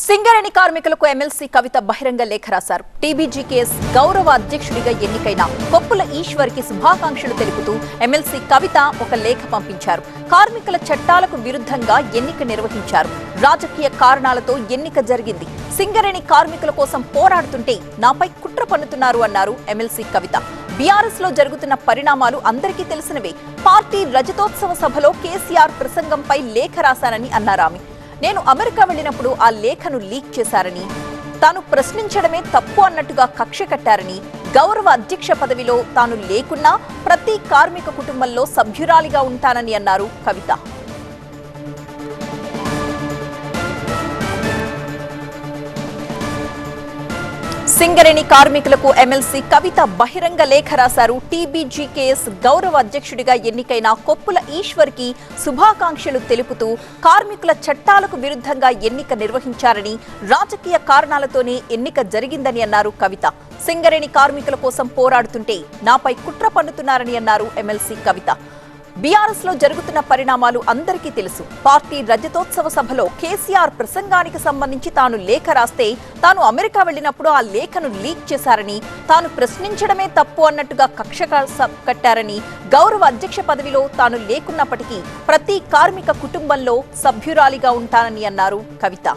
సింగరేణి కార్మికులకు ఎమ్మెల్సీ కవిత బహిరంగ లేఖ రాశారు. టీబీజీకేఎస్ గౌరవ అధ్యక్షుడిగా ఎన్నికైన కొప్పుల ఈశ్వర్కి శుభాకాంక్షలు తెలుపుతూ ఎమ్మెల్సీ కవిత ఒక లేఖ పంపించారు. కార్మికుల చట్టాలకు విరుద్ధంగా ఎన్నిక నిర్వహించారు. రాజకీయ కారణాలతో ఎన్నిక జరిగింది. సింగరేణి కార్మికుల కోసం పోరాడుతుంటే నాపై కుట్ర పన్నుతున్నారు అన్నారు ఎమ్మెల్సీ కవిత. బీఆర్ఎస్ లో జరుగుతున్న పరిణామాలు అందరికీ తెలిసినవే. పార్టీ రజతోత్సవ సభలో కేసీఆర్ ప్రసంగంపై లేఖ రాశానని అన్నారామె. నేను అమెరికా వెళ్లినప్పుడు ఆ లేఖను లీక్ చేశారని, తాను ప్రశ్నించడమే తప్పు అన్నట్టుగా కక్ష కట్టారని, గౌరవ అధ్యక్ష పదవిలో తాను లేకున్నా ప్రతి కార్మిక కుటుంబంలో సభ్యురాలిగా ఉంటానని అన్నారు కవిత. సింగరేణి కార్మికులకు ఎమ్మెల్సీ కవిత బహిరంగ లేఖ రాశారు. టీబీజీకేఎస్ గౌరవ అధ్యక్షుడిగా ఎన్నికైన కొప్పుల ఈశ్వర్కి శుభాకాంక్షలు తెలుపుతూ కార్మికుల చట్టాలకు విరుద్ధంగా ఎన్నిక నిర్వహించారని, రాజకీయ కారణాలతోనే ఎన్నిక జరిగిందని అన్నారు కవిత. సింగరేణి కార్మికుల కోసం పోరాడుతుంటే నాపై కుట్ర పన్నుతున్నారని అన్నారు ఎమ్మెల్సీ కవిత. బీఆర్ఎస్ లో జరుగుతున్న పరిణామాలు అందరికీ తెలుసు. పార్టీ రజతోత్సవ సభలో కేసీఆర్ ప్రసంగానికి సంబంధించి తాను లేఖ రాస్తే, తాను అమెరికా వెళ్లినప్పుడు ఆ లేఖను లీక్ చేశారని, తాను ప్రశ్నించడమే తప్పు అన్నట్టుగా కక్ష కట్టారని, గౌరవ అధ్యక్ష పదవిలో తాను లేకున్నప్పటికీ ప్రతి కార్మిక కుటుంబంలో సభ్యురాలిగా ఉంటానని అన్నారు కవిత.